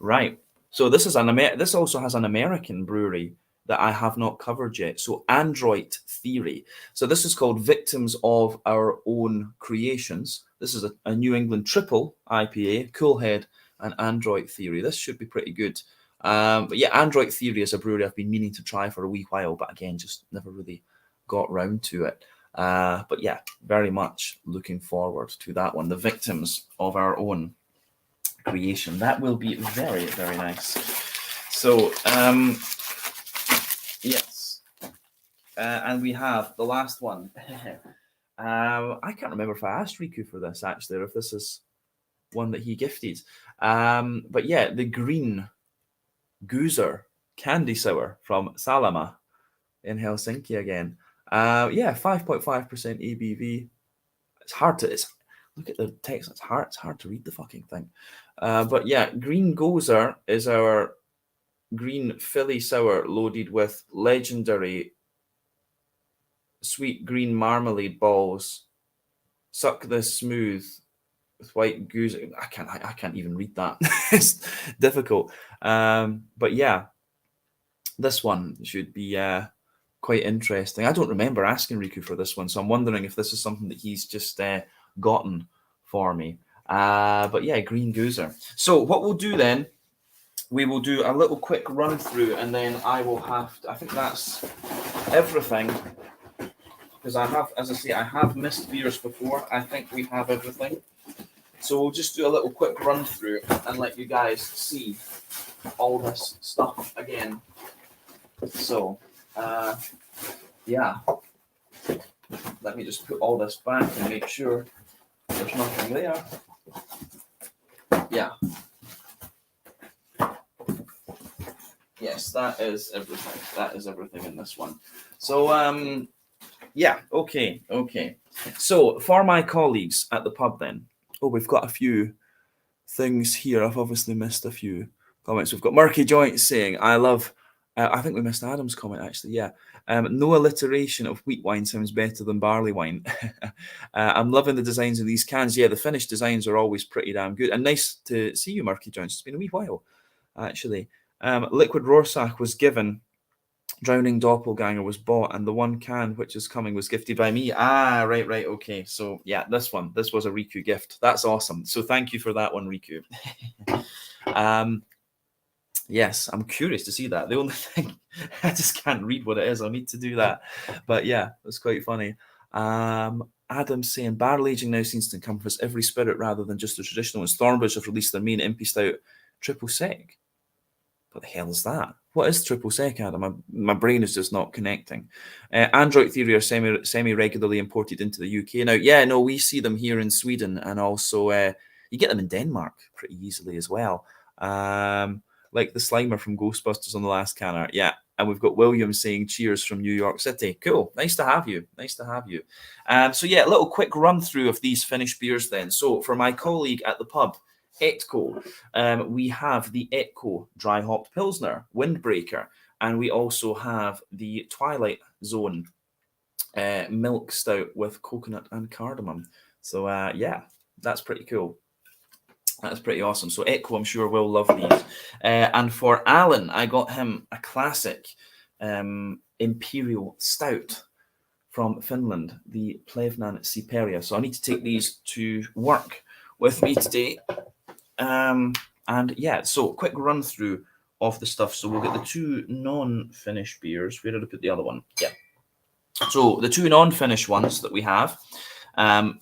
Right. So this is this also has an American brewery that I have not covered yet. So Android Theory. So this is called Victims of Our Own Creations. This is a New England triple IPA, Cool Head and Android Theory. This should be pretty good. But yeah, Android Theory is a brewery I've been meaning to try for a wee while, but again, just never really got round to it. But yeah, very much looking forward to that one. The Victims of Our Own Creation. That will be very, very nice. So, yes. And we have the last one. I can't remember if I asked Riku for this, actually, or if this is one that he gifted. But yeah, the Green Goozer Candy Sour from Salama in Helsinki again. Yeah, 5.5% ABV. It's hard to... Look at the text. It's hard to read the fucking thing. But yeah, Green Gozer is our green Philly sour loaded with legendary sweet green marmalade balls. Suck this smooth with white goose. I can't even read that. It's difficult. But yeah, this one should be quite interesting. I don't remember asking Riku for this one, so I'm wondering if this is something that he's just gotten for me. But yeah, Green Goozer. So what we'll do then, we will do a little quick run through, and then I will have to, I think that's everything, because I have, as I say, I have missed beers before. I think we have everything. So we'll just do a little quick run through and let you guys see all this stuff again. So, yeah. Let me just put all this back and make sure there's nothing there. Yeah. Yes, that is everything. That is everything in this one. So, yeah, okay. So, for my colleagues at the pub then, we've got a few things here. I've obviously missed a few comments. We've got Murky Joint saying, I love, I think we missed Adam's comment actually, yeah. No alliteration of wheat wine sounds better than barley wine. I'm loving the designs of these cans. Yeah, the Finnish designs are always pretty damn good. And nice to see you, Murky Joint. It's been a wee while, actually. Liquid Rorsak was given. Drowning Doppelganger was bought, and the one can which is coming was gifted by me. Ah, right, okay. So yeah, this was a Riku gift. That's awesome. So thank you for that one, Riku. Yes, I'm curious to see that. The only thing, I just can't read what it is. I'll need to do that. But yeah, it's quite funny. Adam's saying barrel aging now seems to encompass every spirit rather than just the traditional. And Stormbridge have released their main Impy Stout triple sec. What the hell is that? What is triple sec, Adam? My brain is just not connecting. Android Theory are semi-regularly imported into the UK. Now, yeah, no, we see them here in Sweden, and also you get them in Denmark pretty easily as well. Like the Slimer from Ghostbusters on the last can art. Yeah, and we've got William saying cheers from New York City. Cool. Nice to have you. So yeah, a little quick run through of these Finnish beers then. So for my colleague at the pub, Etko, we have the Etko Dry Hopped Pilsner, Windbreaker, and we also have the Twilight Zone Milk Stout with coconut and cardamom. So yeah, that's pretty cool. That's pretty awesome. So Etko, I'm sure, will love these. And for Alan, I got him a classic Imperial Stout from Finland, the Plevnan Siperia. So I need to take these to work with me today. And yeah, so quick run through of the stuff. So we'll get the two non-Finnish beers. Where did I put the other one? Yeah. So the two non-Finnish ones that we have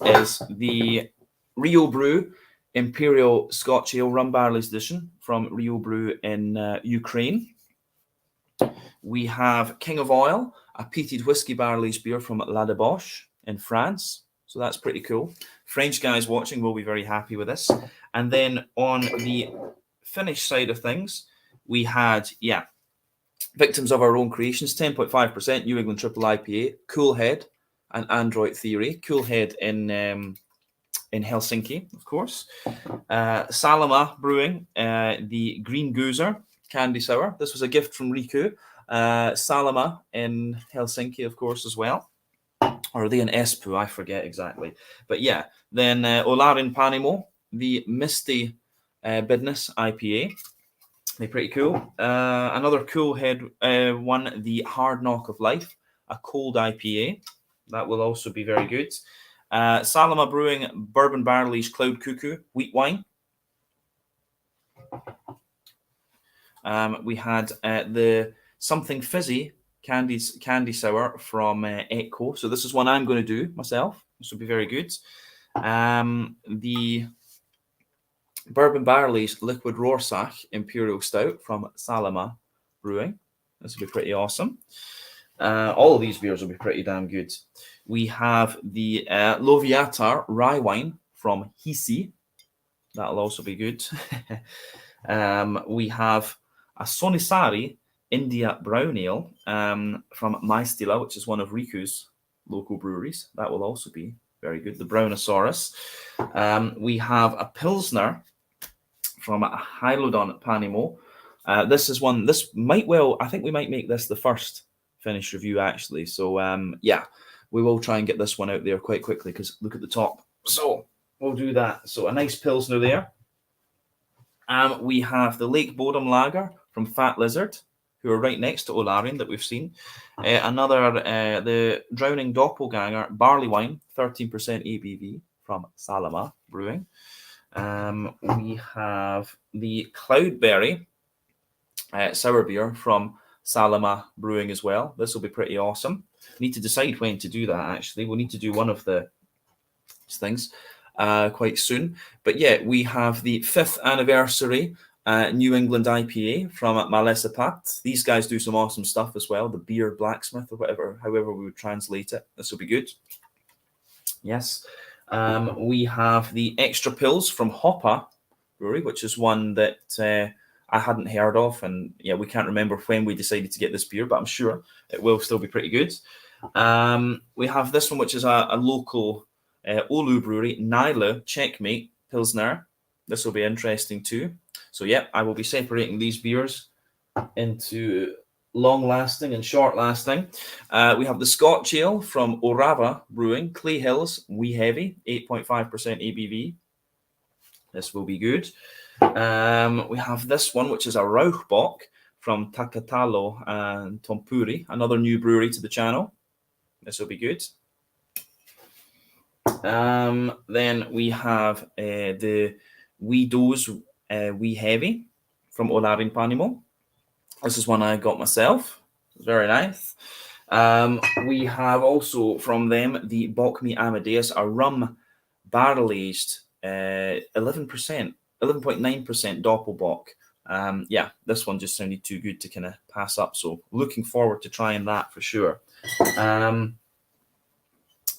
is the Rio Brew Imperial Scotch Ale Rum Barrels Edition from Rio Brew in Ukraine. We have King of Oil, a peated whiskey barrel aged beer from La Debauche in France. So that's pretty cool. French guys watching will be very happy with this. And then on the Finnish side of things, we had, Victims of Our Own Creations, 10.5%, New England Triple IPA, Cool Head and Android Theory. Cool Head in Helsinki, of course. Salama Brewing, the Green Goozer Candy Sour. This was a gift from Riku. Salama in Helsinki, of course, as well. Or are they in Espoo? I forget exactly. But yeah, then Olarin Panimo, the Misty Business IPA. They're pretty cool. Another Cool Head one, the Hard Knock of Life, a cold IPA. That will also be very good. Salama Brewing Bourbon Barrel Aged Cloud Cuckoo Wheat Wine. We had the Something Fizzy Candy Sour from Etko. So this is one I'm going to do myself. This will be very good. The Bourbon Barrel Aged Liquid Rorsak Imperial Stout from Salama Brewing. This will be pretty awesome. All of these beers will be pretty damn good. We have the Loviatar Rye Wine from Hisi. That'll also be good. We have a Sonisari India Brown Ale from Maistila, which is one of Riku's local breweries. That will also be very good. The Brownosaurus. We have a Pilsner from Hylodon Panimo. This is one, I think we might make this the first Finnish review, actually. So, yeah, we will try and get this one out there quite quickly because look at the top. So, we'll do that. So, a nice Pilsner there. We have the Lake Bodom Lager from Fat Lizard, who are right next to Olarin that we've seen. The Drowning Doppelganger Barley Wine, 13% ABV from Salama Brewing. We have the Cloudberry sour beer from Salama Brewing as well. This will be pretty awesome. Need to decide when to do that, actually. We'll need to do one of the things quite soon. But yeah, we have the 5th anniversary New England IPA from Malessapat. These guys do some awesome stuff as well. The beer blacksmith or whatever, however we would translate it. This will be good. Yes. We have the Extra Pills from Hoppa Brewery, which is one that I hadn't heard of. And yeah, we can't remember when we decided to get this beer, but I'm sure it will still be pretty good. We have this one, which is a local Oulu brewery, Nyla Checkmate Pilsner. This will be interesting too. So yeah, I will be separating these beers into long-lasting and short-lasting. We have the Scotch Ale from Orava Brewing, Clay Hills, Wee Heavy, 8.5% ABV. This will be good. We have this one, which is a Rauchbock from Takatalo and Tompuri, another new brewery to the channel. This will be good. Then we have the Wee Doze Wee Heavy from Olarinpanimo. This is one I got myself. It's very nice. We have also from them the Bockme Amadeus, a rum barrel-aged 11.9% Doppelbock. Yeah, this one just sounded too good to kind of pass up. So looking forward to trying that for sure.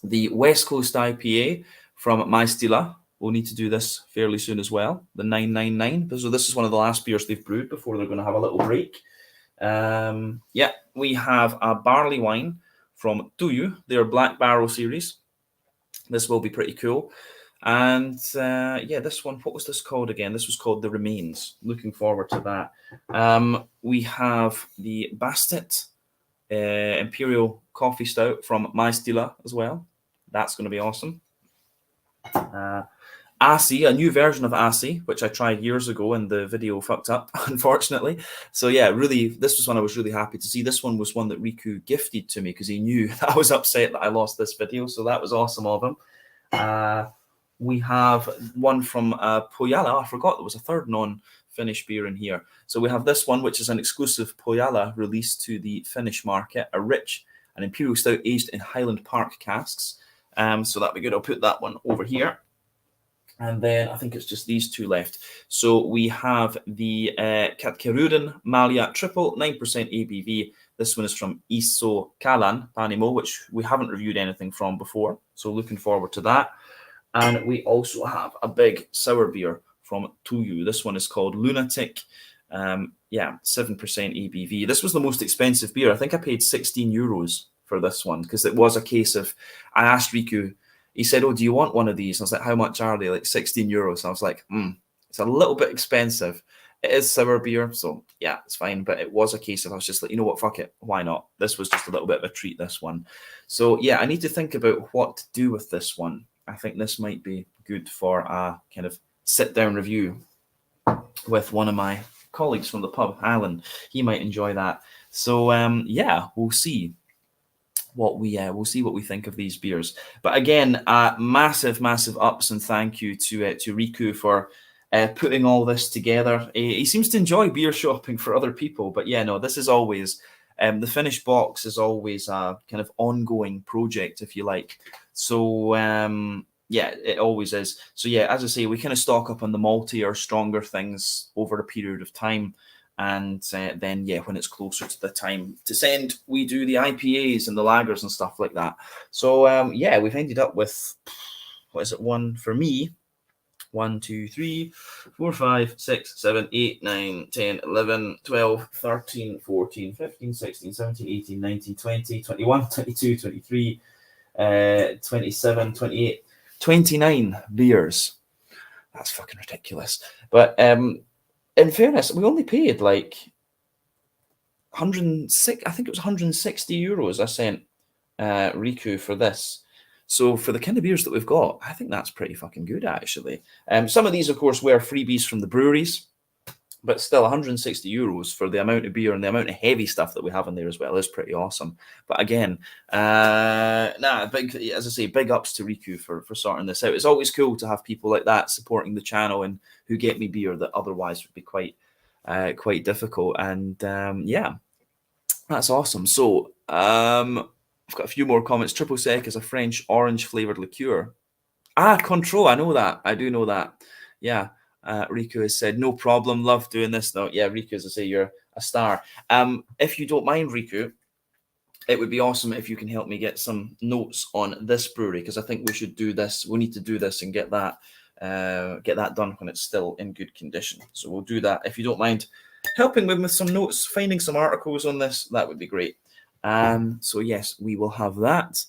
The West Coast IPA from My Stila. We'll need to do this fairly soon as well. The 999. So this is one of the last beers they've brewed before they're going to have a little break. Yeah, we have a barley wine from Tuyu, their Black Barrel series. This will be pretty cool. And yeah, this one, what was this called again? This was called The Remains. Looking forward to that. We have the Bastet Imperial Coffee Stout from My Stila as well. That's going to be awesome. Asi, a new version of Asi, which I tried years ago and the video fucked up, unfortunately. So yeah, really, this was one I was really happy to see. This one was one that Riku gifted to me because he knew that I was upset that I lost this video. So that was awesome of him. We have one from Pojala. I forgot there was a third non-Finnish beer in here. So we have this one, which is an exclusive Pojala release to the Finnish market, a rich and Imperial Stout aged in Highland Park casks. So that'll be good. I'll put that one over here. And then I think it's just these two left. So we have the Katkeruren Malia Triple, 9% ABV. This one is from Iso Kalan Panimo, which we haven't reviewed anything from before. So looking forward to that. And we also have a big sour beer from Tuyu. This one is called Lunatic. Yeah, 7% ABV. This was the most expensive beer. I think I paid 16 euros for this one because it was a case of, I asked Riku, he said, oh, do you want one of these? And I was like, how much are they? Like 16 euros. And I was like, it's a little bit expensive. It is sour beer, so yeah, it's fine. But it was a case of, I was just like, you know what, fuck it. Why not? This was just a little bit of a treat, this one. So yeah, I need to think about what to do with this one. I think this might be good for a kind of sit-down review with one of my colleagues from the pub, Alan. He might enjoy that. So yeah, we'll see what we think of these beers. But again, massive ups and thank you to Riku for putting all this together. He seems to enjoy beer shopping for other people, but yeah, no, this is always the Finnish box is always a kind of ongoing project, if you like. So yeah, it always is. So yeah, as I say, we kind of stock up on the malty or stronger things over a period of time. And then, yeah, when it's closer to the time to send, we do the IPAs and the lagers and stuff like that. So, yeah, we've ended up with, what is it, one for me? 1, 2, 3, 4, 5, 6, 7, 8, 9, 10, 11, 12, 13, 14, 15, 16, 17, 18, 19, 20, 21, 22, 23, 27, 28, 29 beers. That's fucking ridiculous. But, in fairness, we only paid like 106. I think it was 160 euros I sent Riku for this. So for the kind of beers that we've got, I think that's pretty fucking good, actually. Some of these, of course, were freebies from the breweries, but still 160 euros for the amount of beer and the amount of heavy stuff that we have in there as well is pretty awesome. But again, as I say, big ups to Riku for sorting this out. It's always cool to have people like that supporting the channel and who get me beer that otherwise would be quite difficult. And yeah, that's awesome. So I've got a few more comments. Triple Sec is a French orange flavored liqueur. Contro, I know that. I do know that. Yeah. Riku has said, no problem, love doing this. Though, yeah, Riku, as I say, you're a star. If you don't mind, Riku, it would be awesome if you can help me get some notes on this brewery, because I think we should do this. We need to do this and get that done when it's still in good condition. So we'll do that. If you don't mind helping me with some notes, finding some articles on this, that would be great. So yes, we will have that.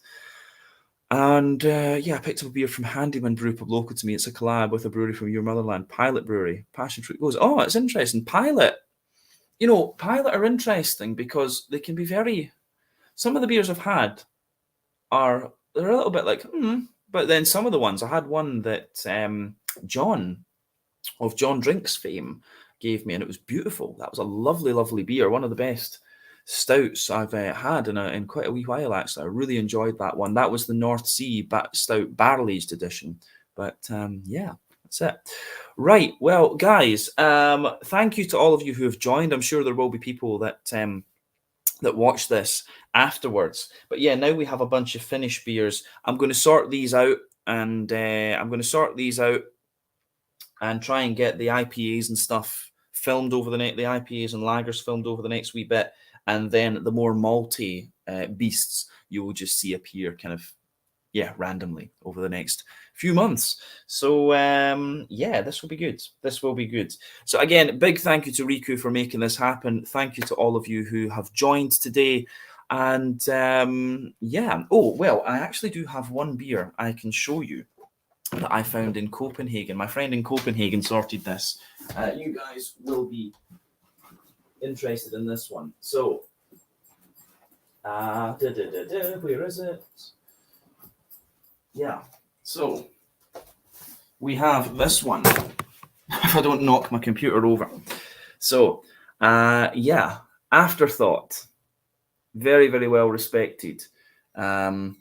And yeah, I picked up a beer from Handyman Brew Pub local to me. It's a collab with a brewery from your motherland, Pilot Brewery. Passion fruit goes. Oh, it's interesting. Pilot. You know, Pilot are interesting because they can be very. Some of the beers I've had they're a little bit like, but then some of the ones, I had one that John of John Drinks fame gave me, and it was beautiful. That was a lovely, lovely beer. One of the best stouts I've had in quite a wee while, actually. I really enjoyed that one. That was the North Sea Stout Barrel Aged edition. But yeah, that's it. Right. Well, guys, thank you to all of you who have joined. I'm sure there will be people that watch this afterwards. But yeah, now we have a bunch of Finnish beers. I'm going to sort these out, and try and get the IPAs and stuff filmed over the IPAs and lagers filmed over the next wee bit, and then the more malty beasts you will just see appear kind of randomly over the next few months. So yeah, this will be good. This will be good. So again, big thank you to Riku for making this happen. Thank you to all of you who have joined today. And yeah, oh well, I actually do have one beer I can show you that I found in Copenhagen. My friend in Copenhagen sorted this. You guys will be interested in this one. So where is it? Yeah, so we have this one. If I don't knock my computer over. So, yeah, Afterthought. Very, very well respected. Yeah,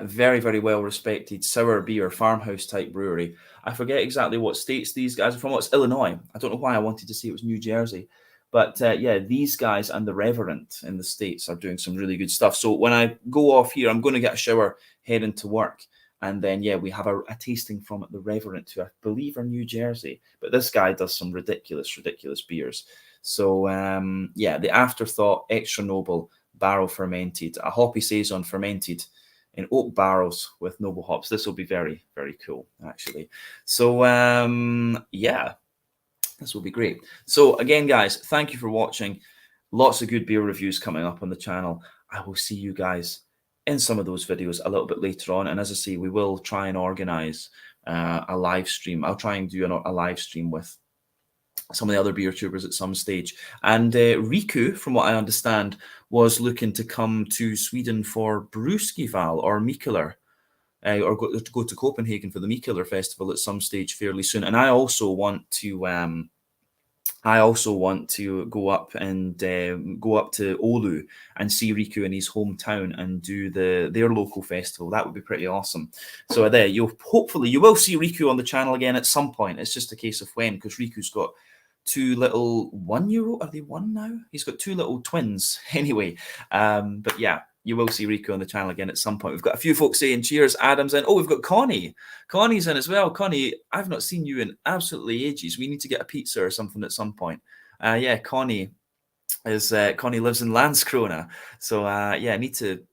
very, very well respected sour beer, farmhouse type brewery. I forget exactly what states these guys are from. It's Illinois. I don't know why I wanted to say it was New Jersey. But yeah, these guys and the Reverend in the States are doing some really good stuff. So when I go off here, I'm going to get a shower, head into work. And then, yeah, we have a tasting from the Reverend, who I believe are New Jersey. But this guy does some ridiculous, ridiculous beers. So, yeah, the Afterthought Extra Noble Barrel Fermented, a hoppy saison fermented in oak barrels with noble hops. This will be very, very cool, actually. So, yeah. This will be great. So again, guys, thank you for watching. Lots of good beer reviews coming up on the channel. I will see you guys in some of those videos a little bit later on. And as I say, we will try and organize a live stream. I'll try and do a live stream with some of the other beer tubers at some stage. And Riku, from what I understand, was looking to come to Sweden for Bruskival or Mikkeller. Or go to Copenhagen for the Mikkeller Festival at some stage fairly soon. And I also want to go up to Oulu and see Riku in his hometown and do their local festival. That would be pretty awesome. So there, you will see Riku on the channel again at some point. It's just a case of when, because Riku's got two little 1 year old. Are they one now? He's got two little twins anyway. But yeah, you will see Riku on the channel again at some point. We've got a few folks saying cheers. Adam's in. Oh, we've got Connie. Connie's in as well. Connie, I've not seen you in absolutely ages. We need to get a pizza or something at some point. Yeah, Connie lives in Landskrona. So yeah, I need to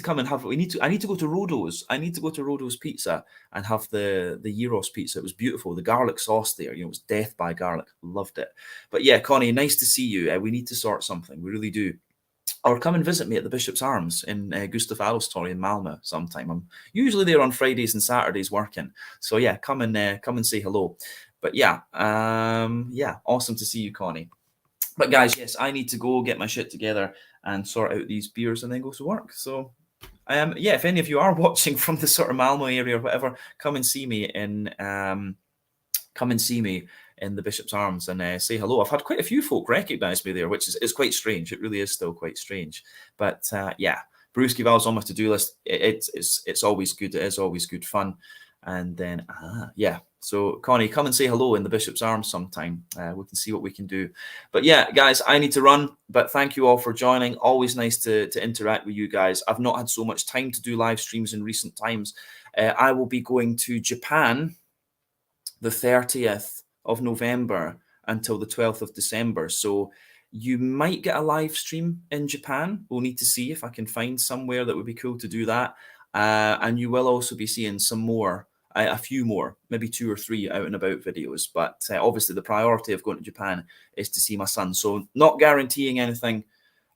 come and have. I need to go to Rodo's. I need to go to Rodo's Pizza and have the gyros pizza. It was beautiful. The garlic sauce there, it was death by garlic. Loved it. But yeah, Connie, nice to see you. We need to sort something. We really do. Or come and visit me at the Bishop's Arms in Gustav Adolfs Torg in Malmö sometime. I'm usually there on Fridays and Saturdays working. So yeah, come and say hello. But yeah, yeah, awesome to see you, Connie. But guys, yes, I need to go get my shit together and sort out these beers and then go to work. So yeah, if any of you are watching from the sort of Malmö area or whatever, come and see me in the Bishop's Arms and say hello. I've had quite a few folk recognise me there, which is quite strange. It really is still quite strange. But yeah, Brewski Val's on my to-do list. It's always good. It is always good fun. And then yeah, so Connie, come and say hello in the Bishop's Arms sometime. We can see what we can do. But yeah, guys, I need to run. But thank you all for joining. Always nice to interact with you guys. I've not had so much time to do live streams in recent times. I will be going to Japan the 30th of November until the 12th of December. So you might get a live stream in Japan. We'll need to see if I can find somewhere that would be cool to do that. And you will also be seeing some more, a few more, maybe 2 or 3 out and about videos. But obviously the priority of going to Japan is to see my son. So not guaranteeing anything,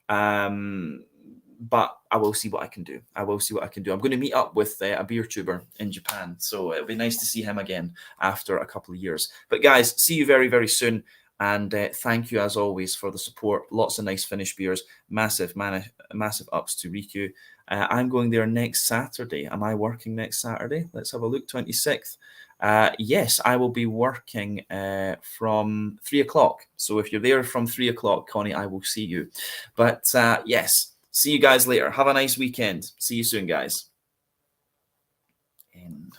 but I will see what I can do. I will see what I can do. I'm going to meet up with a beer tuber in Japan. So it'll be nice to see him again after a couple of years. But guys, see you very, very soon. And thank you, as always, for the support. Lots of nice Finnish beers. Massive ups to Riku. I'm going there next Saturday. Am I working next Saturday? Let's have a look. 26th. Yes, I will be working from 3 o'clock. So if you're there from 3 o'clock, Connie, I will see you. But yes, see you guys later. Have a nice weekend. See you soon, guys. End.